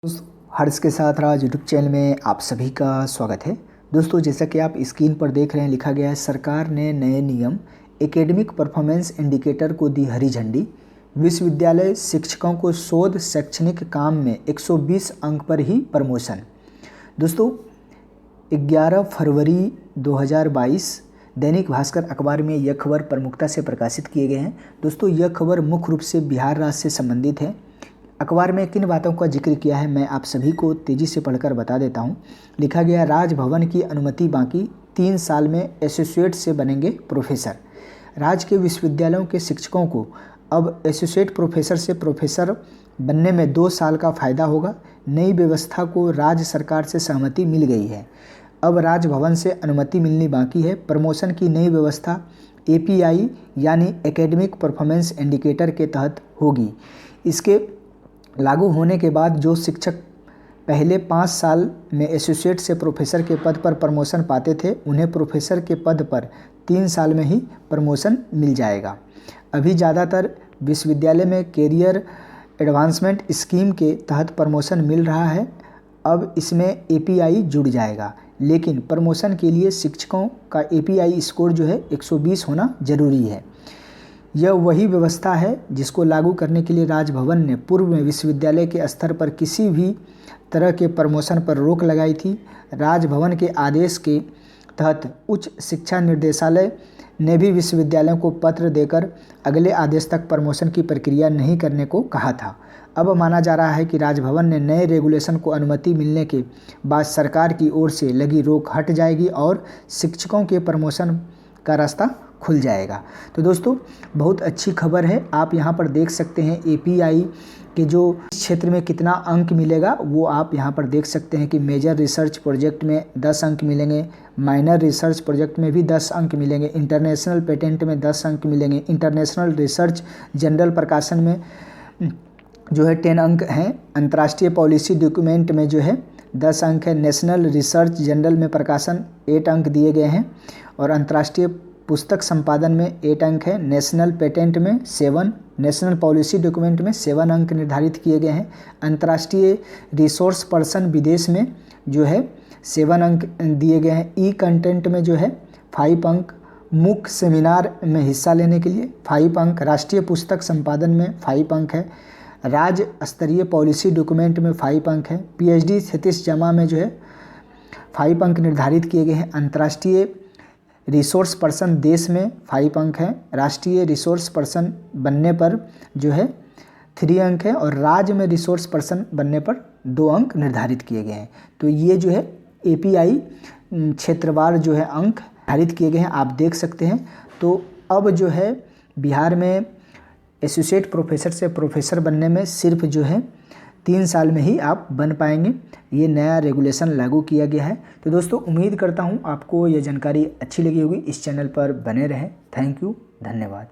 दोस्तों, हर्ष के साथ राज यूट्यूब चैनल में आप सभी का स्वागत है। दोस्तों, जैसा कि आप स्क्रीन पर देख रहे हैं, लिखा गया है सरकार ने नए नियम एकेडमिक परफॉर्मेंस इंडिकेटर को दी हरी झंडी। विश्वविद्यालय शिक्षकों को शोध शैक्षणिक काम में 120 अंक पर ही प्रमोशन। दोस्तों, 11 फरवरी 2022 दैनिक भास्कर अखबार में यह खबर प्रमुखता से प्रकाशित किए गए हैं। दोस्तों, यह खबर मुख्य रूप से बिहार राज्य से संबंधित है। अखबार में किन बातों का जिक्र किया है मैं आप सभी को तेज़ी से पढ़कर बता देता हूं। लिखा गया राजभवन की अनुमति बाकी, 3 साल में एसोसिएट से बनेंगे प्रोफेसर। राज्य के विश्वविद्यालयों के शिक्षकों को अब एसोसिएट प्रोफेसर से प्रोफेसर बनने में 2 साल का फ़ायदा होगा। नई व्यवस्था को राज्य सरकार से सहमति मिल गई है। अब राजभवन से अनुमति मिलनी बाकी है। प्रमोशन की नई व्यवस्था एपीआई यानी एकेडमिक परफॉर्मेंस इंडिकेटर के तहत होगी। इसके लागू होने के बाद जो शिक्षक पहले 5 साल में एसोसिएट से प्रोफेसर के पद पर प्रमोशन पाते थे, उन्हें प्रोफेसर के पद पर 3 साल में ही प्रमोशन मिल जाएगा। अभी ज़्यादातर विश्वविद्यालय में कैरियर एडवांसमेंट स्कीम के तहत प्रमोशन मिल रहा है। अब इसमें एपीआई जुड़ जाएगा, लेकिन प्रमोशन के लिए शिक्षकों का एपीआई स्कोर जो है 120 होना जरूरी है। यह वही व्यवस्था है जिसको लागू करने के लिए राजभवन ने पूर्व में विश्वविद्यालय के स्तर पर किसी भी तरह के प्रमोशन पर रोक लगाई थी। राजभवन के आदेश के तहत उच्च शिक्षा निर्देशालय ने भी विश्वविद्यालयों को पत्र देकर अगले आदेश तक प्रमोशन की प्रक्रिया नहीं करने को कहा था। अब माना जा रहा है कि राजभवन ने नए रेगुलेशन को अनुमति मिलने के बाद सरकार की ओर से लगी रोक हट जाएगी और शिक्षकों के प्रमोशन का रास्ता खुल जाएगा। तो दोस्तों, बहुत अच्छी खबर है। आप यहाँ पर देख सकते हैं एपीआई के जो क्षेत्र में कितना अंक मिलेगा वो आप यहाँ पर देख सकते हैं कि मेजर रिसर्च प्रोजेक्ट में 10 अंक मिलेंगे, माइनर रिसर्च प्रोजेक्ट में भी 10 अंक मिलेंगे, इंटरनेशनल पेटेंट में 10 अंक मिलेंगे, इंटरनेशनल रिसर्च जर्नल प्रकाशन में जो है 10 अंक हैं, अंतर्राष्ट्रीय पॉलिसी डॉक्यूमेंट में जो है 10 अंक है, नेशनल रिसर्च जर्नल में प्रकाशन 8 अंक दिए गए हैं और अंतर्राष्ट्रीय पुस्तक संपादन में 8 अंक है, नेशनल पेटेंट में 7, नेशनल पॉलिसी डॉक्यूमेंट में 7 अंक निर्धारित किए गए हैं। अंतर्राष्ट्रीय रिसोर्स पर्सन विदेश में जो है 7 अंक दिए गए हैं। ई कंटेंट में जो है 5 अंक, मुख्य सेमिनार में हिस्सा लेने के लिए 5 अंक, राष्ट्रीय पुस्तक संपादन में 5 अंक है, राज्य स्तरीय पॉलिसी डॉक्यूमेंट में 5 अंक है, पीएचडी थीसिस जमा में जो है 5 अंक निर्धारित किए गए हैं। अंतर्राष्ट्रीय रिसोर्स पर्सन देश में 5 अंक हैं, राष्ट्रीय रिसोर्स पर्सन बनने पर जो है 3 अंक है और राज्य में रिसोर्स पर्सन बनने पर 2 अंक निर्धारित किए गए हैं। तो ये जो है एपीआई क्षेत्रवार जो है अंक निर्धारित किए गए हैं, आप देख सकते हैं। तो अब जो है बिहार में एसोसिएट प्रोफेसर से प्रोफेसर बनने में सिर्फ जो है 3 साल में ही आप बन पाएंगे। ये नया रेगुलेशन लागू किया गया है। तो दोस्तों, उम्मीद करता हूँ आपको ये जानकारी अच्छी लगी होगी। इस चैनल पर बने रहें। थैंक यू, धन्यवाद।